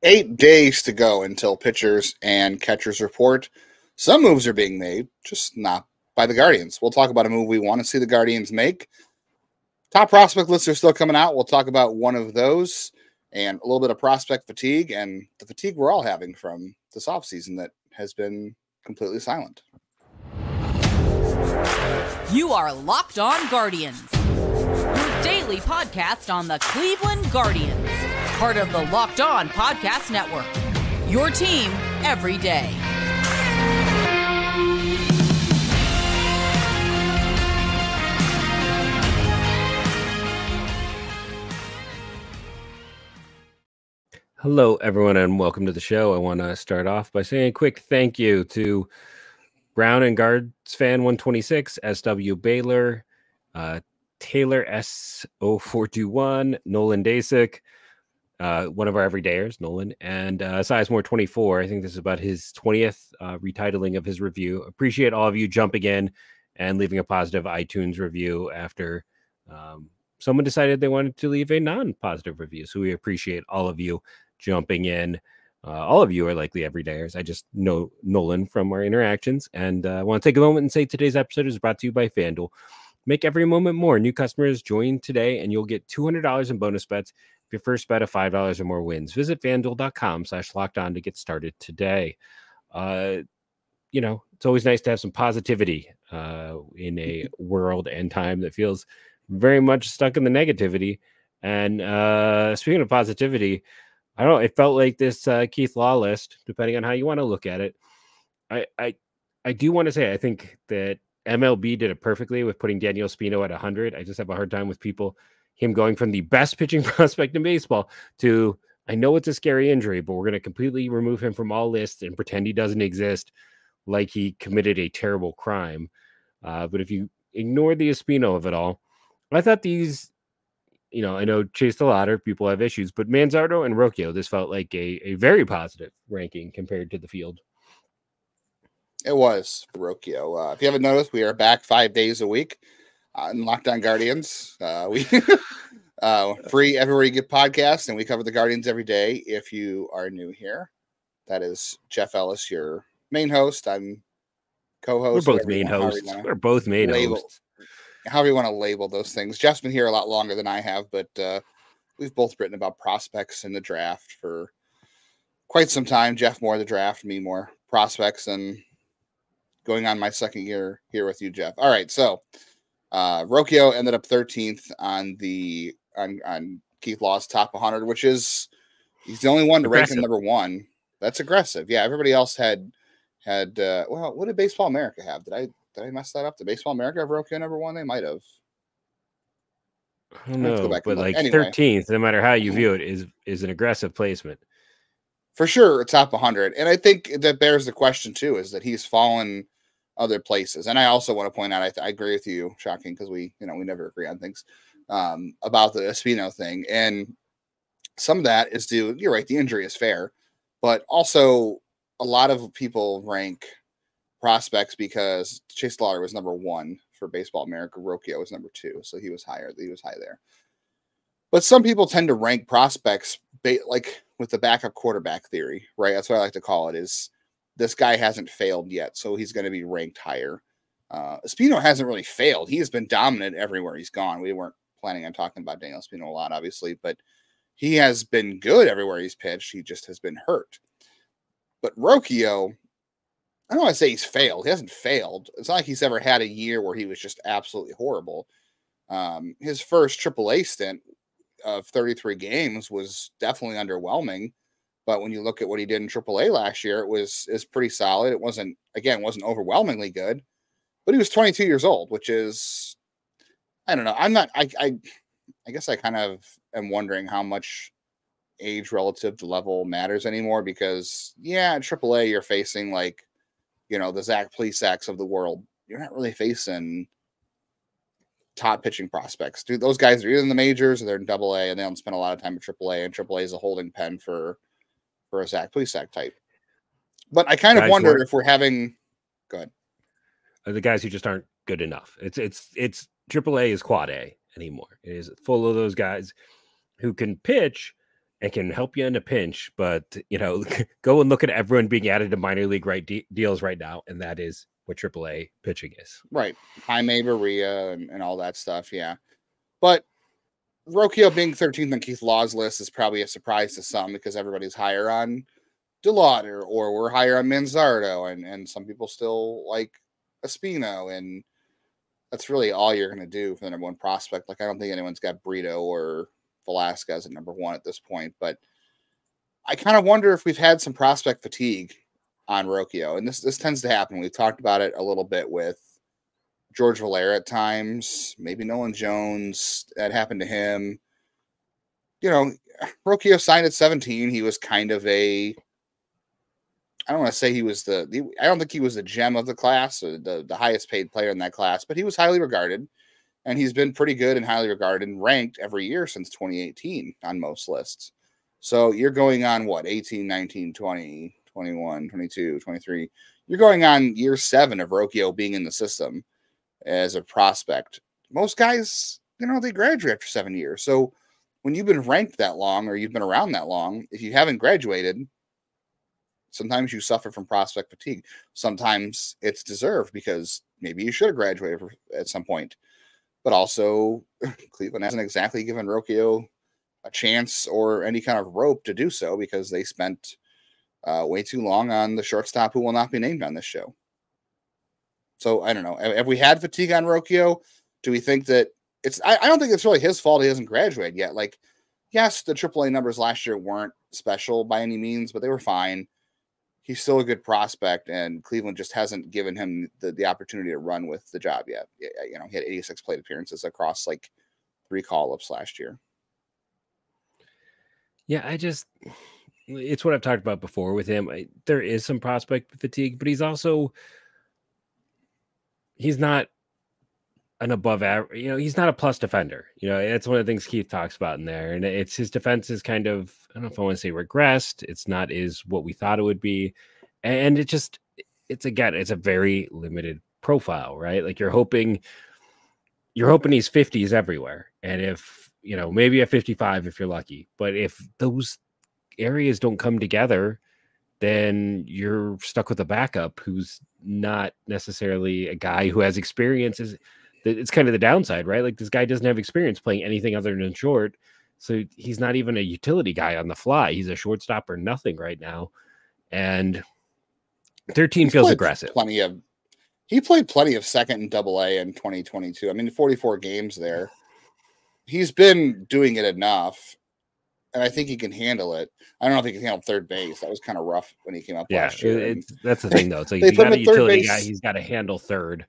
8 days to go until pitchers and catchers report. Some moves are being made, just not by the Guardians. We'll talk about a move we want to see the Guardians make. Top prospect lists are still coming out. We'll talk about one of those and a little bit of prospect fatigue and the fatigue we're all having from this offseason that has been completely silent. You are Locked On Guardians, your daily podcast on the Cleveland Guardians, part of the Locked On Podcast Network, your team every day. Hello, everyone, and welcome to the show. I want to start off by saying a quick thank you to Brown and Guards fan 126, SW Baylor, Taylor S0421, Nolan Dasick, one of our everydayers, Nolan, and Sizemore 24. I think this is about his 20th retitling of his review. Appreciate all of you jumping in and leaving a positive iTunes review after someone decided they wanted to leave a non-positive review. So we appreciate all of you jumping in. All of you are likely everydayers. I just know Nolan from our interactions. And I want to take a moment and say today's episode is brought to you by FanDuel. Make every moment more. New customers join today and you'll get $200 in bonus bets if your first bet of $5 or more wins. Visit FanDuel.com/lockedon to get started today. It's always nice to have some positivity in a world and time that feels very much stuck in the negativity. And speaking of positivity, I don't know, it felt like this Keith Law list, depending on how you want to look at it. I do want to say, I think that MLB did it perfectly with putting Daniel Espino at 100. I just have a hard time with him going from the best pitching prospect in baseball to, I know it's a scary injury, but we're going to completely remove him from all lists and pretend he doesn't exist like he committed a terrible crime. But if you ignore the Espino of it all, I thought these, I know Chase the Ladder, people have issues, but Manzardo and Rocchio, this felt like a very positive ranking compared to the field. It was Rocchio. If you haven't noticed, we are back 5 days a week in Locked On Guardians. We free everywhere you get podcasts, and we cover the Guardians every day. If you are new here, that is Jeff Ellis, your main host. I'm co-host. We're both main hosts. We're both main hosts. However you want to label those things. Jeff's been here a lot longer than I have, but we've both written about prospects in the draft for quite some time. Jeff more the draft, me more prospects, and going on my second year here with you, Jeff. All right, so Rocchio ended up 13th on Keith Law's top 100, which is he's the only one to rank him number one. That's aggressive. Yeah, everybody else had well, what did Baseball America have? Did I mess that up? Did Baseball America have Rocchio number one? They might have. I don't know, but like anyway, 13th, no matter how you view it, is an aggressive placement. For sure, top 100. And I think that bears the question, too, is that he's fallen other places. And I also want to point out, I agree with you, shocking, because we never agree on things, about the Espino thing. And some of that is due, you're right, the injury is fair, but also a lot of people rank prospects because Chase Lauder was number one for Baseball America. Rocchio was number two, so he was higher. He was high there. But some people tend to rank prospects like with the backup quarterback theory, right? That's what I like to call it. Is this guy hasn't failed yet, so he's going to be ranked higher. Espino hasn't really failed. He has been dominant everywhere he's gone. We weren't planning on talking about Daniel Espino a lot, obviously, but he has been good everywhere he's pitched. He just has been hurt. But Rocchio, I don't want to say he's failed. He hasn't failed. It's not like he's ever had a year where he was just absolutely horrible. His first AAA stint of 33 games was definitely underwhelming. But when you look at what he did in AAA last year, it was pretty solid. It wasn't overwhelmingly good, but he was 22 years old, which is, I don't know. I guess I kind of am wondering how much age relative to level matters anymore, because at AAA, you're facing the Zach Plesac's of the world. You're not really facing top pitching prospects. Dude, those guys are either in the majors or they're in AA, and they don't spend a lot of time at AAA, and AAA is a holding pen for a Zach Plesac type. But I kind of wonder if we're having good. The guys who just aren't good enough. It's AAA is quad A anymore. It is full of those guys who can pitch and can help you in a pinch, but go and look at everyone being added to minor league deals right now, and that is what AAA pitching is. Right. Jaime Barria and all that stuff, yeah. But Rocchio being 13th on Keith Law's list is probably a surprise to some because everybody's higher on DeLauder or we're higher on Manzardo, and some people still like Espino, and that's really all you're going to do for the number one prospect. Like, I don't think anyone's got Brito or Velasquez at number one at this point, but I kind of wonder if we've had some prospect fatigue on Rocchio, and this tends to happen. We've talked about it a little bit with George Valera at times, maybe Nolan Jones. That happened to him. Rocchio signed at 17. He was kind of I don't want to say he was I don't think he was the gem of the class or the highest paid player in that class, but he was highly regarded, and he's been pretty good and highly regarded and ranked every year since 2018 on most lists. So you're going on 18, 19, 20, 21, 22, 23. You're going on year 7 of Rocchio being in the system as a prospect. Most guys, they graduate after 7 years. So when you've been ranked that long or you've been around that long, if you haven't graduated, sometimes you suffer from prospect fatigue. Sometimes it's deserved because maybe you should have graduated at some point. But also, Cleveland hasn't exactly given Rocchio a chance or any kind of rope to do so because they spent way too long on the shortstop who will not be named on this show. So I don't know. Have we had fatigue on Rocchio? Do we think that I don't think it's really his fault he hasn't graduated yet. Like, yes, the AAA numbers last year weren't special by any means, but they were fine. He's still a good prospect, and Cleveland just hasn't given him the opportunity to run with the job yet. He had 86 plate appearances across like 3 call-ups last year. Yeah, it's what I've talked about before with him. There is some prospect fatigue, but he's not an above average, he's not a plus defender. It's one of the things Keith talks about in there. And it's his defense is kind of, I don't know if I want to say regressed. It's not what we thought it would be. And it's a very limited profile, right? Like you're hoping he's 50s everywhere. And if, maybe a 55 if you're lucky, but if those areas don't come together, then you're stuck with a backup who's not necessarily a guy who has experience. It's kind of the downside, right? Like this guy doesn't have experience playing anything other than short. So he's not even a utility guy on the fly. He's a shortstop or nothing right now. And 13 feels aggressive. He played plenty of second and AA in 2022. I mean, 44 games there. He's been doing it enough, and I think he can handle it. I don't know if he can handle third base. That was kind of rough when he came up last year. That's the thing, though. It's like you got a utility guy, he's got to handle third.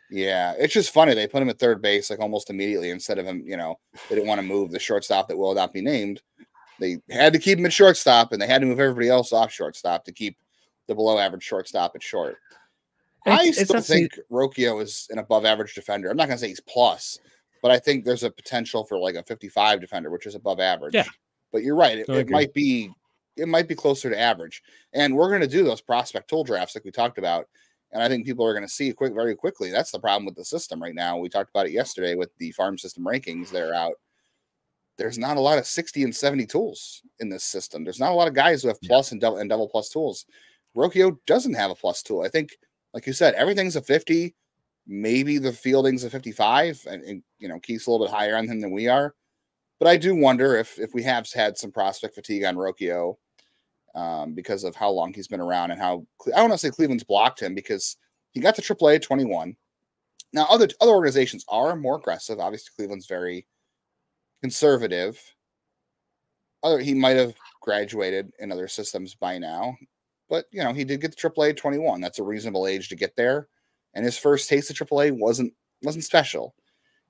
Yeah, it's just funny. They put him at third base like almost immediately instead of him, they didn't want to move the shortstop that will not be named. They had to keep him at shortstop, and they had to move everybody else off shortstop to keep the below average shortstop at short. I still think Rocchio is an above average defender. I'm not going to say he's plus, but I think there's a potential for like a 55 defender, which is above average. Yeah. But you're right. It might be closer to average. And we're going to do those prospect tool drafts like we talked about. And I think people are going to see very quickly. That's the problem with the system right now. We talked about it yesterday with the farm system rankings that are out. There's not a lot of 60 and 70 tools in this system. There's not a lot of guys who have plus and double plus tools. Rocchio doesn't have a plus tool. I think, like you said, everything's a 50. Maybe the fielding's a 55, and Keith's a little bit higher on him than we are. But I do wonder if we have had some prospect fatigue on Rocchio because of how long he's been around and how I don't want to say Cleveland's blocked him because he got to AAA at 21. Now, other organizations are more aggressive. Obviously, Cleveland's very conservative. He might have graduated in other systems by now, but he did get to AAA at 21. That's a reasonable age to get there. And his first taste of AAA wasn't special.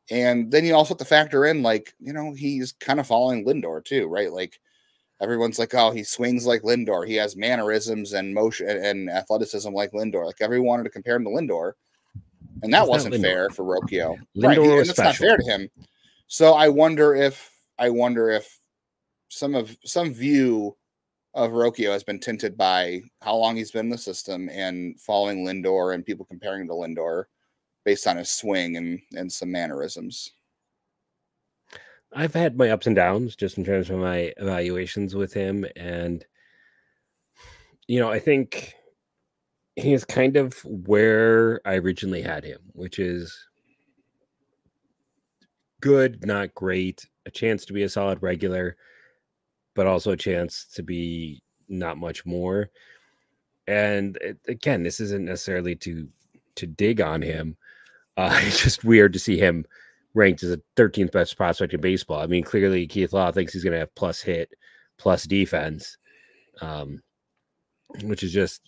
And then you also have to factor in, he's kind of following Lindor too, right? Like everyone's like, oh, he swings like Lindor. He has mannerisms and motion and athleticism like Lindor. Like everyone wanted to compare him to Lindor. And that wasn't fair for Rocchio. Lindor was special. That's not fair to him. So I wonder if some view of Rocchio has been tinted by how long he's been in the system and following Lindor and people comparing him to Lindor based on his swing and some mannerisms. I've had my ups and downs just in terms of my evaluations with him. And, I think he is kind of where I originally had him, which is good, not great, a chance to be a solid regular, but also a chance to be not much more. And again, this isn't necessarily to dig on him. It's just weird to see him ranked as a 13th best prospect in baseball. I mean, clearly Keith Law thinks he's going to have plus hit, plus defense, which is just,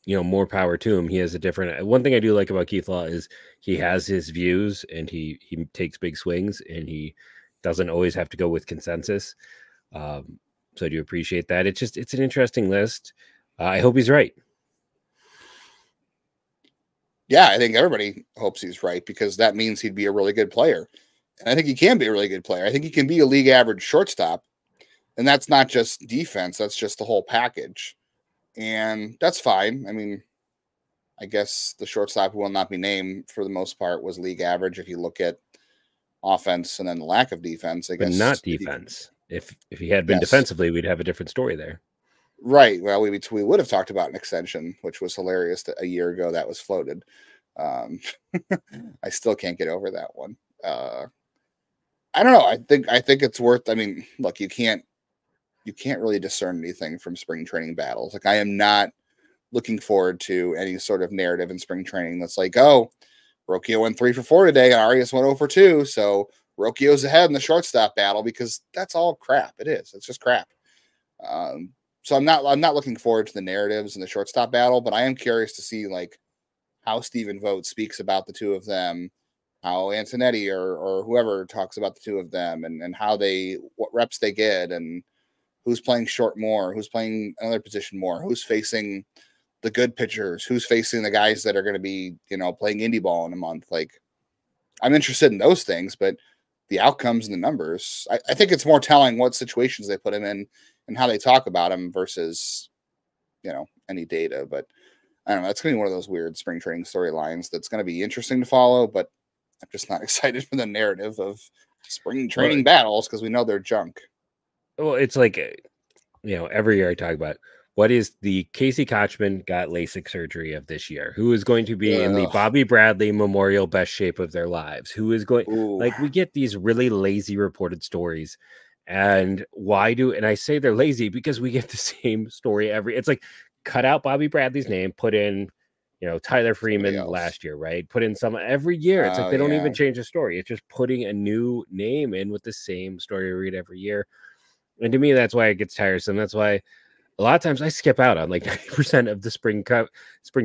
more power to him. He has a different. One thing I do like about Keith Law is he has his views and he takes big swings and he doesn't always have to go with consensus. So I do appreciate that. It's an interesting list. I hope he's right. Yeah, I think everybody hopes he's right because that means he'd be a really good player. And I think he can be a really good player. I think he can be a league average shortstop. And that's not just defense, that's just the whole package. And that's fine. I mean, I guess the shortstop who will not be named for the most part was league average if you look at offense and then the lack of defense. I guess not defense. If he had been defensively, we'd have a different story there. Right. Well, we would have talked about an extension, which was hilarious that a year ago that was floated. I still can't get over that one. I don't know. I think it's worth. I mean, look, you can't really discern anything from spring training battles. Like, I am not looking forward to any sort of narrative in spring training that's like, oh, Rocchio went 3 for 4 today and Arias went 0 for 2, so Rocchio's ahead in the shortstop battle, because that's all crap. It is. It's just crap. So I'm not looking forward to the narratives in the shortstop battle, but I am curious to see like how Stephen Vogt speaks about the two of them, how Antonetti or whoever talks about the two of them, and how what reps they get, and who's playing short more, who's playing another position more, who's facing the good pitchers, who's facing the guys that are going to be, playing indie ball in a month. Like, I'm interested in those things, but the outcomes and the numbers, I think it's more telling what situations they put him in and how they talk about him versus, any data. But I don't know. It's going to be one of those weird spring training storylines that's going to be interesting to follow, but I'm just not excited for the narrative of spring training battles because we know they're junk. Well, it's like, every year I talk about what is the Casey Kochman got LASIK surgery of this year? Who is going to be in the Bobby Bradley Memorial best shape of their lives? Who is going, like, we get these really lazy reported stories. And and I say they're lazy because we get the same story it's like, cut out Bobby Bradley's name, put in, Tyler Freeman last year, right? Put in someone every year. It's like, they don't even change the story. It's just putting a new name in with the same story we read every year. And to me, that's why it gets tiresome. That's why a lot of times I skip out on like 90% of the spring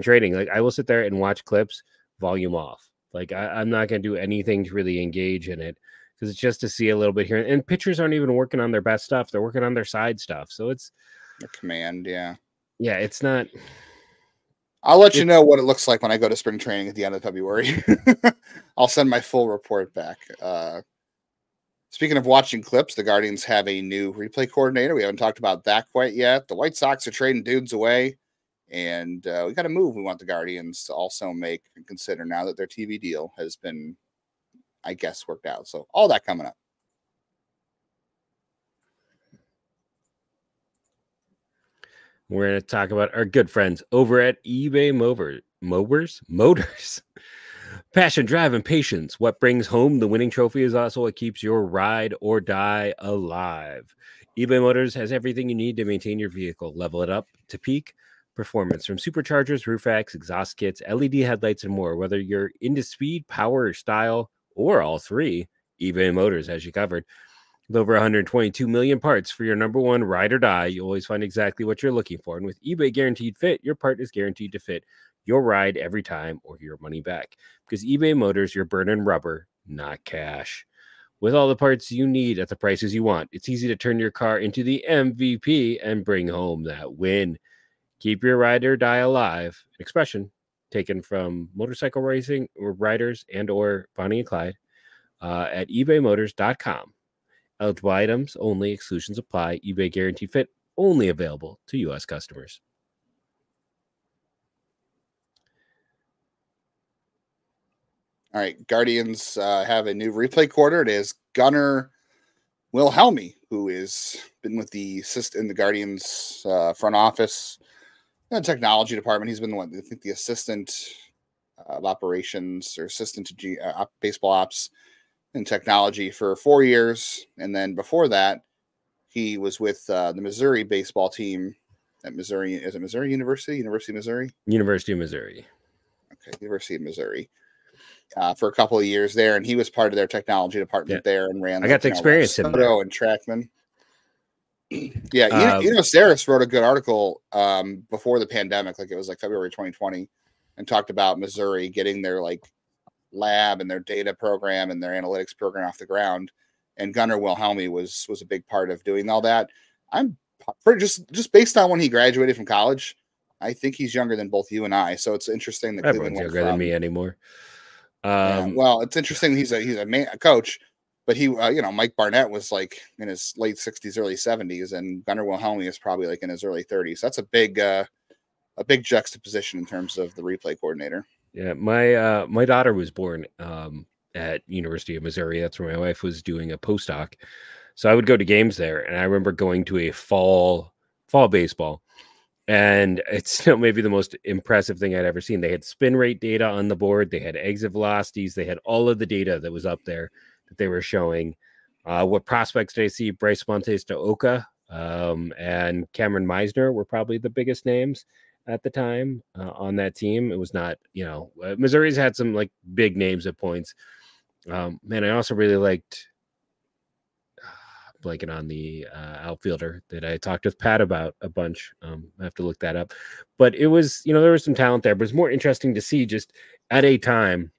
training. Like, I will sit there and watch clips, volume off. Like, I'm not going to do anything to really engage in it because it's just to see a little bit here. And pitchers aren't even working on their best stuff. They're working on their side stuff. So it's a command. Yeah. Yeah. It's not. I'll let you know what it looks like when I go to spring training at the end of February. I'll send my full report back. Speaking of watching clips, the Guardians have a new replay coordinator. We haven't talked about that quite yet. The White Sox are trading dudes away, and we got a move we want the Guardians to also make and consider now that their TV deal has been, I guess, worked out. So all that coming up. We're going to talk about our good friends over at eBay Motors. Passion, drive, and patience. What brings home the winning trophy is also what keeps your ride or die alive. eBay Motors has everything you need to maintain your vehicle. Level it up to peak performance, from superchargers, roof racks, exhaust kits, LED headlights, and more. Whether you're into speed, power, or style, or all three, eBay Motors has you covered. With over 122 million parts for your number one ride or die, you always find exactly what you're looking for. And with eBay Guaranteed Fit, your part is guaranteed to fit your ride every time or your money back. Because eBay Motors, you're burning rubber, not cash. With all the parts you need at the prices you want, it's easy to turn your car into the MVP and bring home that win. Keep your ride or die alive. An expression taken from motorcycle racing or riders and or Bonnie and Clyde at ebaymotors.com. Eligible items only, exclusions apply. eBay Guarantee Fit only available to U.S. customers. All right, Guardians have a new replay quarter. It is Gunnar Wilhelmy, who is been with the in the Guardians front office and technology department. He's been I think the assistant of operations or assistant to baseball ops and technology for 4 years. And then before that, he was with the Missouri baseball team at Missouri. Is it Missouri University? University of Missouri? University of Missouri. Okay, University of Missouri. For a couple of years there, and he was part of their technology department there and ran. I got to experience him there. And Trackman. Yeah, Saris wrote a good article before the pandemic, like it was like February 2020, and talked about Missouri getting their like lab and their data program and their analytics program off the ground. And Gunnar Wilhelmy was a big part of doing all that. I'm pretty just based on when he graduated from college, I think he's younger than both you and I. So it's interesting that everyone's younger than me anymore. Well, it's interesting. He's a coach, but he, Mike Barnett was like in his late 60s, early 70s, and Gunnar Wilhelmy is probably like in his early 30s. So that's a big juxtaposition in terms of the replay coordinator. Yeah, my daughter was born at University of Missouri. That's where my wife was doing a postdoc. So I would go to games there, and I remember going to a fall baseball. And it's still maybe the most impressive thing I'd ever seen. They had spin rate data on the board. They had exit velocities. They had all of the data that was up there that they were showing. What prospects did I see? Bryce Montes de Oca and Cameron Meisner were probably the biggest names at the time on that team. It was not, Missouri's had some like big names at points. Man, I also really liked blanking on the outfielder that I talked with Pat about a bunch. I have to look that up, but it was, there was some talent there, but it's more interesting to see just at a time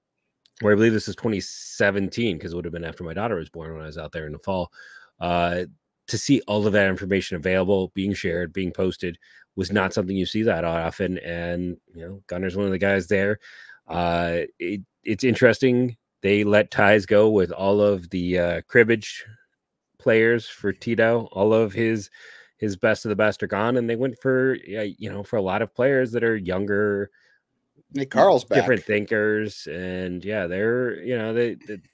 where I believe this is 2017, because it would have been after my daughter was born when I was out there in the fall, to see all of that information available, being shared, being posted was not something you see that often. And, Gunner's one of the guys there. It's interesting. They let ties go with all of the cribbage players for Tito. All of his best of the best are gone, and they went for for a lot of players that are younger, Carl's back, different thinkers, and they're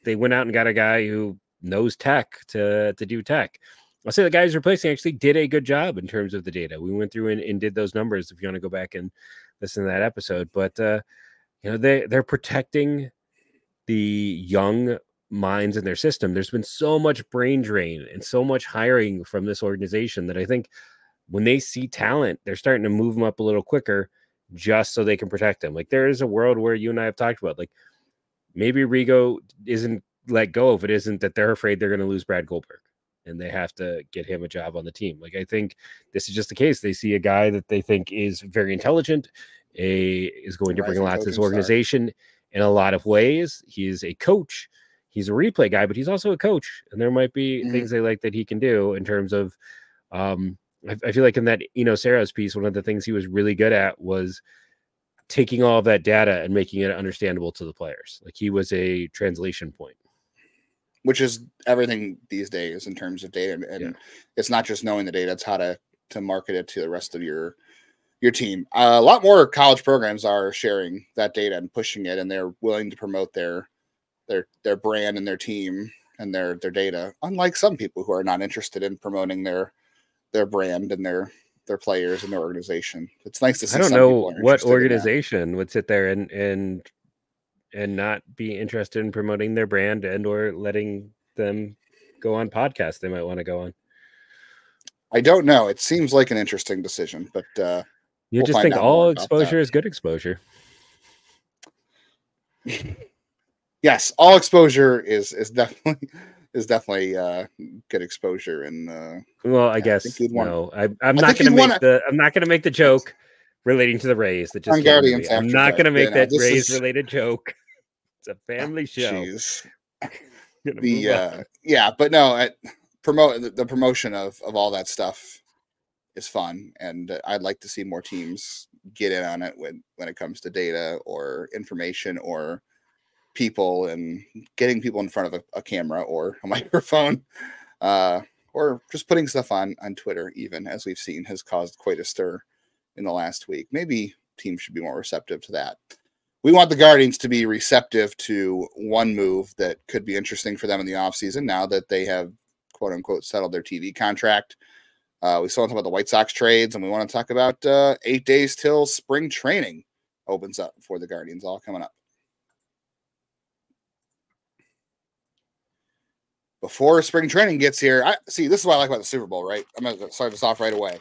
they went out and got a guy who knows tech to do tech. I'll say the guys replacing actually did a good job in terms of the data. We went through and did those numbers if you want to go back and listen to that episode. But they're protecting the young minds in their system. There's been so much brain drain and so much hiring from this organization that I think when they see talent, they're starting to move them up a little quicker just so they can protect them. Like there is a world where you and I have talked about, like maybe Rigo isn't let go if it isn't that they're afraid they're going to lose Brad Goldberg and they have to get him a job on the team. Like I think this is just the case. They see a guy that they think is very intelligent, is going to bring a lot to this organization in a lot of ways. He is a coach. He's a replay guy, but he's also a coach. And there might be things they like that he can do in terms of, I feel like in that Saras piece, one of the things he was really good at was taking all of that data and making it understandable to the players. Like he was a translation point. Which is everything these days in terms of data. And it's not just knowing the data, it's how to market it to the rest of your team. A lot more college programs are sharing that data and pushing it, and they're willing to promote their brand and their team and their data, unlike some people who are not interested in promoting their brand and their players and their organization. It's nice to see. I don't know what organization would sit there and not be interested in promoting their brand and or letting them go on podcasts they might want to go on. I don't know. It seems like an interesting decision, but you just think all exposure is good exposure. Yes, all exposure is definitely good exposure. And well, I guess no. I'm not going to make the joke relating to the Rays. That just I'm not going to make that Rays related joke. It's a family show. But no, the promotion of all that stuff is fun, and I'd like to see more teams get in on it when it comes to data or information or people, and getting people in front of a camera or a microphone, or just putting stuff on Twitter, even, as we've seen, has caused quite a stir in the last week. Maybe teams should be more receptive to that. We want the Guardians to be receptive to one move that could be interesting for them in the offseason now that they have quote unquote settled their TV contract. We still want to talk about the White Sox trades, and we want to talk about 8 days till spring training opens up for the Guardians, all coming up. Before spring training gets here, this is what I like about the Super Bowl, right? I'm going to start this off right away.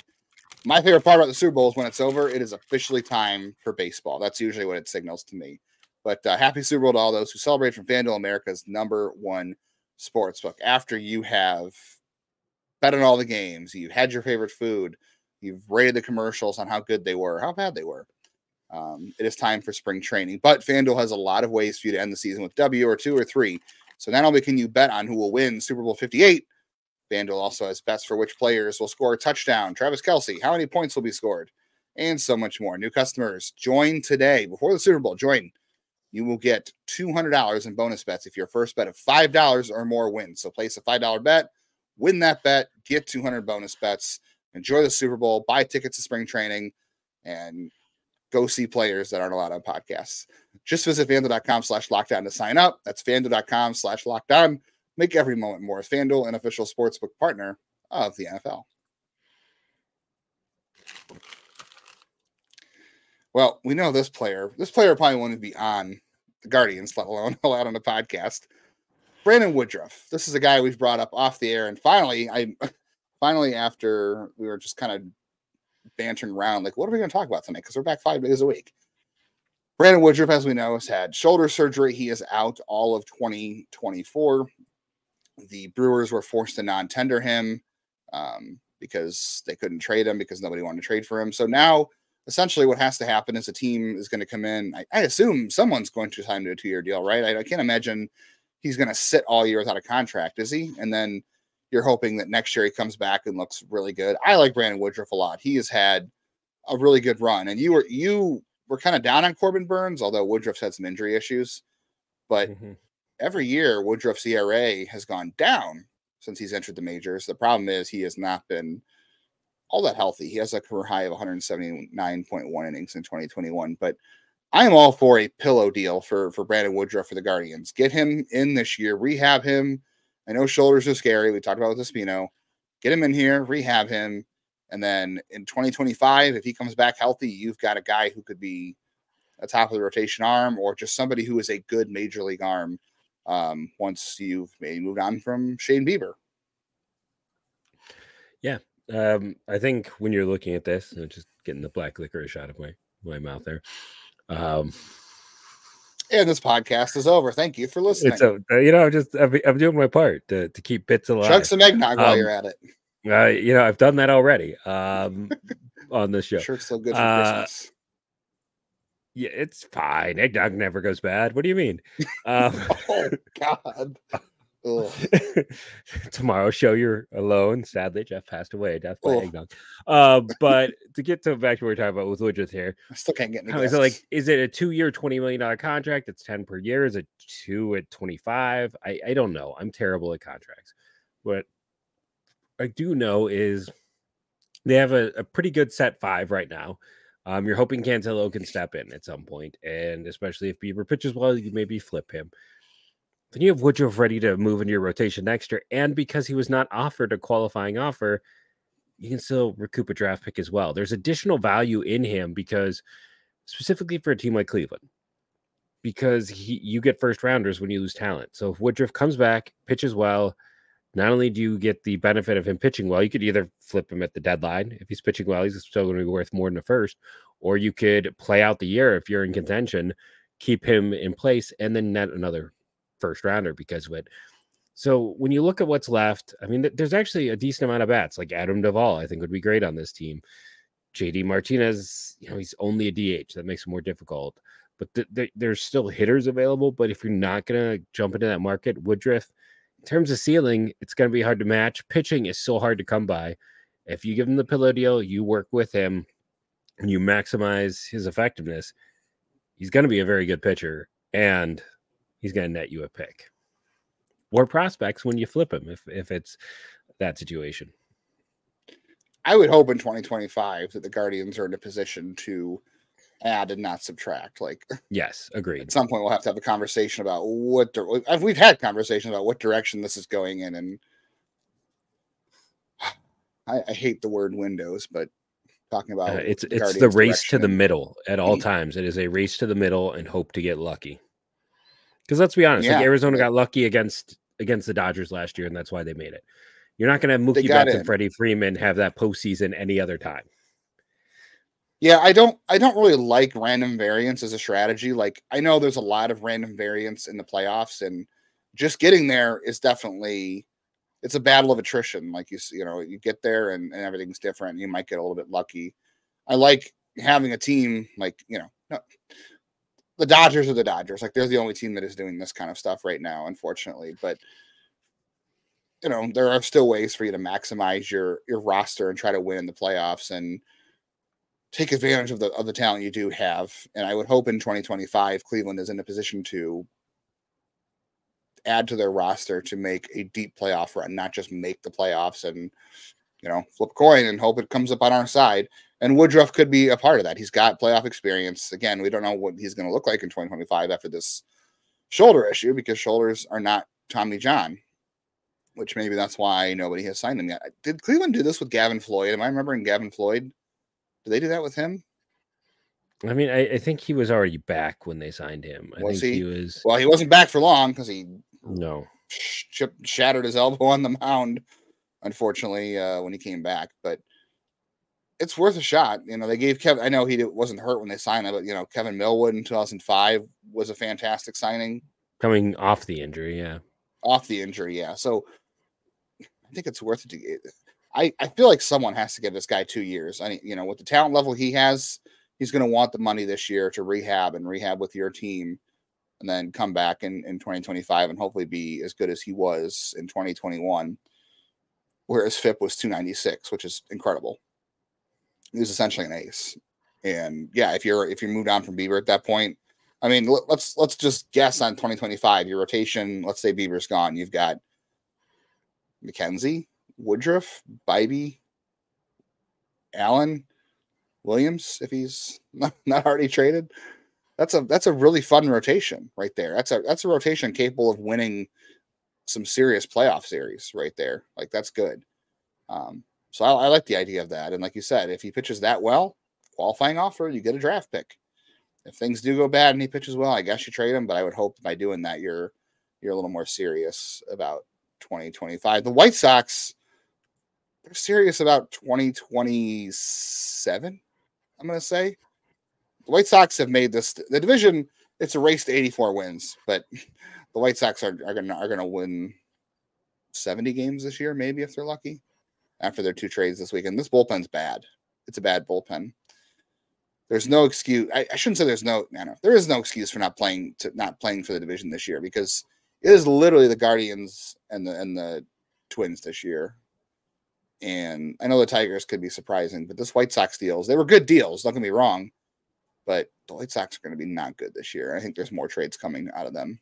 My favorite part about the Super Bowl is when it's over, it is officially time for baseball. That's usually what it signals to me. But happy Super Bowl to all those who celebrate from FanDuel, America's #1 sportsbook. After you have bet on all the games, you've had your favorite food, you've rated the commercials on how good they were, how bad they were. It is time for spring training. But FanDuel has a lot of ways for you to end the season with W or 2 or 3. So not only can you bet on who will win Super Bowl 58, FanDuel also has bets for which players will score a touchdown, Travis Kelce, how many points will be scored, and so much more. New customers, join today before the Super Bowl. Join. You will get $200 in bonus bets if your first bet of $5 or more wins. So place a $5 bet, win that bet, get 200 bonus bets, enjoy the Super Bowl, buy tickets to spring training, and go see players that aren't allowed on podcasts. Just visit FanDuel.com/lockdown to sign up. That's FanDuel.com/lockdown. Make every moment more. FanDuel, an official sportsbook partner of the NFL. Well, we know this player. This player probably wouldn't be on the Guardians, let alone allowed on the podcast. Brandon Woodruff. This is a guy we've brought up off the air, and finally, after we were just kind of bantering around, like, what are we going to talk about tonight? Because we're back 5 days a week. Brandon Woodruff, as we know, has had shoulder surgery. He is out all of 2024. The Brewers were forced to non-tender him because they couldn't trade him because nobody wanted to trade for him. So now, essentially, what has to happen is a team is going to come in. I assume someone's going to sign to a 2-year deal, right? I can't imagine he's going to sit all year without a contract, is he? And then you're hoping that next year he comes back and looks really good. I like Brandon Woodruff a lot. He has had a really good run. And you were kind of down on Corbin Burns, although Woodruff's had some injury issues. But every year, Woodruff's ERA has gone down since he's entered the majors. The problem is he has not been all that healthy. He has a career high of 179.1 innings in 2021. But I'm all for a pillow deal for Brandon Woodruff for the Guardians. Get him in this year, rehab him. I know shoulders are scary. We talked about with Espino. Get him in here, rehab him. And then in 2025, if he comes back healthy, you've got a guy who could be a top of the rotation arm or just somebody who is a good major league arm once you've maybe moved on from Shane Bieber. Yeah. I think when you're looking at this, just getting the black licorice out of my mouth there. And this podcast is over. Thank you for listening. I'm doing my part to keep bits alive. Chug some eggnog while you're at it. I've done that already on this show. I'm sure it's still good for Christmas. Yeah, it's fine. Eggnog never goes bad. What do you mean? Oh, God. Tomorrow's show, you're alone. Sadly, Jeff passed away. Death by eggnog. But to get back to what we're talking about with Woodruff here, I still can't get any guesses. Is it a 2-year, $20 million contract? It's 10 per year. Is it 2 at 25? I don't know. I'm terrible at contracts. What I do know is they have a pretty good set 5 right now. You're hoping Cantillo can step in at some point, and especially if Bieber pitches well, you maybe flip him. Then you have Woodruff ready to move into your rotation next year. And because he was not offered a qualifying offer, you can still recoup a draft pick as well. There's additional value in him because specifically for a team like Cleveland, because you get first rounders when you lose talent. So if Woodruff comes back, pitches well, not only do you get the benefit of him pitching well, you could either flip him at the deadline. If he's pitching well, he's still going to be worth more than a first, or you could play out the year if you're in contention, keep him in place, and then net another first rounder because of it. So when you look at what's left, I mean, there's actually a decent amount of bats. Like Adam Duvall, I think would be great on this team. JD Martinez, he's only a DH. That makes it more difficult. But there's still hitters available. But if you're not going to jump into that market, Woodruff, in terms of ceiling, it's going to be hard to match. Pitching is so hard to come by. If you give him the pillow deal, you work with him, and you maximize his effectiveness, he's going to be a very good pitcher. And he's going to net you a pick or prospects when you flip him if it's that situation. I would hope in 2025 that the Guardians are in a position to add and not subtract. Yes, agreed. At some point, we'll have to have a conversation about we've had conversations about what direction this is going in, and I hate the word windows, but talking about it's Guardians the race to direction the and middle at all times. It is a race to the middle and hope to get lucky. Because let's be honest, like yeah, Arizona got lucky against the Dodgers last year, and that's why they made it. You're not going to have they Mookie got Betts and in. Freddie Freeman have that postseason any other time. Yeah, I don't really like random variance as a strategy. Like, I know there's a lot of random variance in the playoffs, and just getting there is definitely, it's a battle of attrition. Like, you know, you get there and everything's different. You might get a little bit lucky. I like having a team like, you know, no, the Dodgers are the Dodgers. Like, they're the only team that is doing this kind of stuff right now, unfortunately. But, you know, there are still ways for you to maximize your roster and try to win in the playoffs and take advantage of the talent you do have. And I would hope in 2025, Cleveland is in a position to add to their roster to make a deep playoff run, not just make the playoffs and, you know, flip a coin and hope it comes up on our side. And Woodruff could be a part of that. He's got playoff experience. Again, we don't know what he's going to look like in 2025 after this shoulder issue, because shoulders are not Tommy John, which maybe that's why nobody has signed him yet. Did Cleveland do this with Gavin Floyd? Am I remembering Gavin Floyd? Did they do that with him? I mean, I think he was already back when they signed him. I think he was. Well, he wasn't back for long because he shattered his elbow on the mound, unfortunately, when he came back. But it's worth a shot. You know, they gave Kevin. I know he wasn't hurt when they signed him, but, you know, Kevin Millwood in 2005 was a fantastic signing. Coming off the injury, yeah. Off the injury, yeah. So I think it's worth it. I feel like someone has to give this guy 2 years. I mean, you know, with the talent level he has, he's going to want the money this year to rehab with your team, and then come back in 2025 and hopefully be as good as he was in 2021, where his FIP was 296, which is incredible. He was essentially an ace. And yeah, if you moved on from Bieber at that point, I mean, let's just guess on 2025, your rotation, let's say Bieber's gone. You've got McKenzie, Woodruff, Bybee, Allen, Williams, if he's not already traded. That's a really fun rotation right there. That's a rotation capable of winning some serious playoff series right there. Like, that's good. So I like the idea of that. And like you said, if he pitches that well, qualifying offer, you get a draft pick. If things do go bad and he pitches well, I guess you trade him. But I would hope by doing that, you're a little more serious about 2025. The White Sox, they're serious about 2027. I'm going to say the White Sox have made this the division. It's a race to 84 wins, but the White Sox are going to win 70 games this year, maybe, if they're lucky, after their 2 trades this weekend. This bullpen's bad. It's a bad bullpen. There's no excuse. I shouldn't say there is no excuse for not playing for the division this year, because it is literally the Guardians and the Twins this year. And I know the Tigers could be surprising, but this White Sox deals, they were good deals, don't get me wrong, but the White Sox are going to be not good this year. I think there's more trades coming out of them.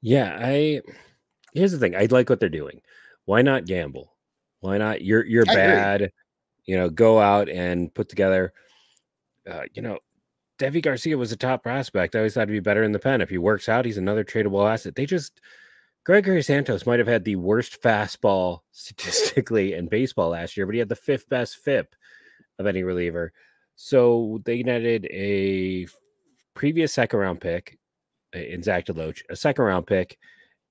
Yeah, here's the thing. I like what they're doing. Why not gamble? Why not? You're bad. You know, go out and put together. You know, Devi Garcia was a top prospect. I always thought he'd be better in the pen. If he works out, he's another tradable asset. Gregory Santos might have had the worst fastball statistically in baseball last year, but he had the 5th best FIP of any reliever. So they netted a previous 2nd round pick in Zach DeLoach, a 2nd round pick,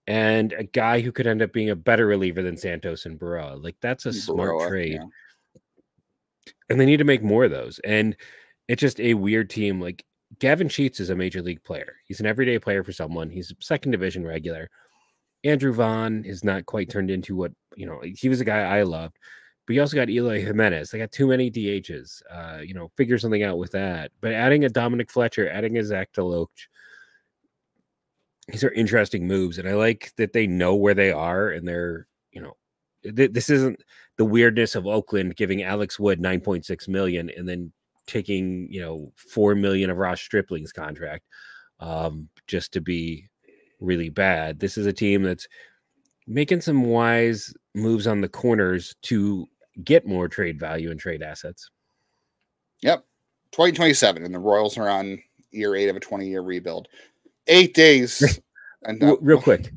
and a guy who could end up being a better reliever than Santos and Burrow. Like, that's a smart trade. Yeah. And they need to make more of those. And it's just a weird team. Like, Gavin Sheets is a major league player. He's an everyday player for someone. He's a 2nd division regular. Andrew Vaughn is not quite turned into what, you know, he was a guy I loved. But you also got Eloy Jimenez. They got too many DHs. You know, figure something out with that. But adding a Dominic Fletcher, adding a Zach DeLoach, these are interesting moves. And I like that they know where they are. And they're, you know, this isn't the weirdness of Oakland giving Alex Wood $9.6 million and then taking, you know, $4 million of Ross Stripling's contract just to be really bad. This is a team that's making some wise moves on the corners to get more trade value and trade assets. Yep. 2027, and the Royals are on year 8 of a 20-year rebuild. 8 days. And real quick,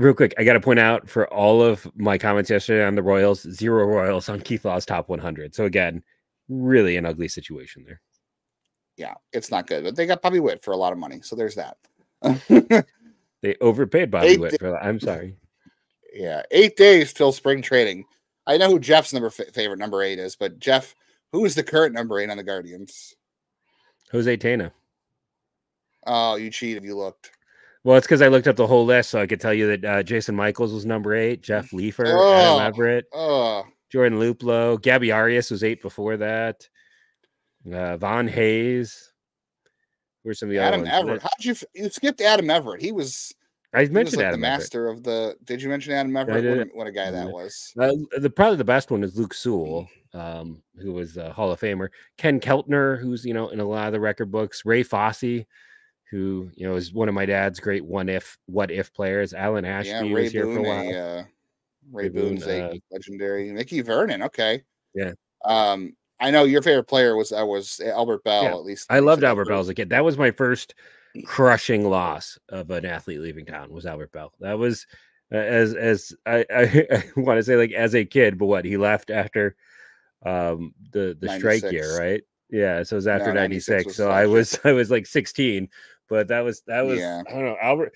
real quick, I got to point out for all of my comments yesterday on the Royals, 0 Royals on Keith Law's top 100. So again, really an ugly situation there. Yeah, it's not good, but they got Bobby Witt for a lot of money. So there's that. They overpaid Bobby Witt for that. I'm sorry. Yeah, 8 days till spring training. I know who Jeff's favorite number 8 is, but Jeff, who is the current number 8 on the Guardians? Jose Tena. Oh, you cheated. You looked. Well, it's because I looked up the whole list, so I could tell you that Jason Michaels was number 8, Jeff Leafer, Adam Everett, Jordan Luplow, Gabby Arias was 8 before that, Von Hayes. Where's some of the Adam other Everett. ones? How'd you skipped Adam Everett? I mentioned Adam the master Everett. of the. Did you mention Adam Everett? What a guy that was. Probably the best one is Luke Sewell, who was a Hall of Famer. Ken Keltner, who's in a lot of the record books. Ray Fosse, who is one of my dad's great what if players. Alan Ashby was here for a while. Ray Boone's a legendary. Mickey Vernon. Okay. Yeah. I know your favorite player was Albert Bell. Yeah. At least I loved Albert Bell as a kid. That was my first crushing loss of an athlete leaving town. Was Albert Bell. That was as I want to say, like, as a kid, but what, he left after the strike year, right? Yeah, so it was after 96. So I was like 16, but that was yeah. I don't know, Albert.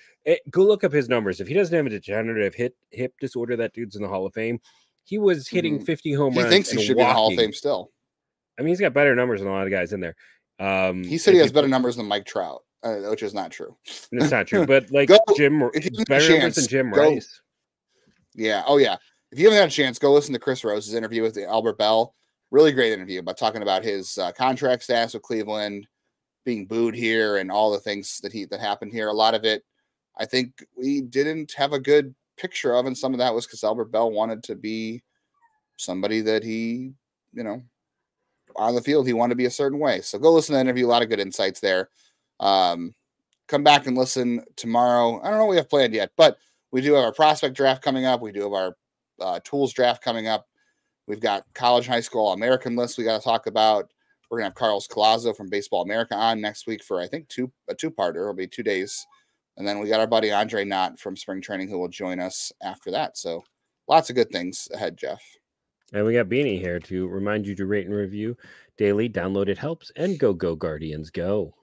Go look up his numbers. If he doesn't have a degenerative hip disorder, that dude's in the Hall of Fame. He was hitting 50 home runs. He thinks he should be in the Hall of Fame still. I mean, he's got better numbers than a lot of guys in there. He said he has better numbers than Mike Trout, which is not true. It's not true, but like Jim, better numbers than Jim Rice. Yeah. Oh, yeah. If you haven't had a chance, go listen to Chris Rose's interview with Albert Bell. Really great interview about talking about his contract status with Cleveland, being booed here, and all the things that happened here. A lot of it, I think, we didn't have a good picture of, and some of that was because Albert Bell wanted to be somebody that he, on the field, he wanted to be a certain way. So go listen to the interview. A lot of good insights there. Come back and listen tomorrow. I don't know what we have planned yet, but we do have our prospect draft coming up. We do have our tools draft coming up. We've got college, high school, All-American lists we got to talk about. We're going to have Carlos Collazo from Baseball America on next week for, I think, a two-parter. It'll be 2 days. And then we got our buddy Andre Knott from Spring Training who will join us after that. So lots of good things ahead, Jeff. And we got Beanie here to remind you to rate and review daily. Download it helps, and go Guardians, go.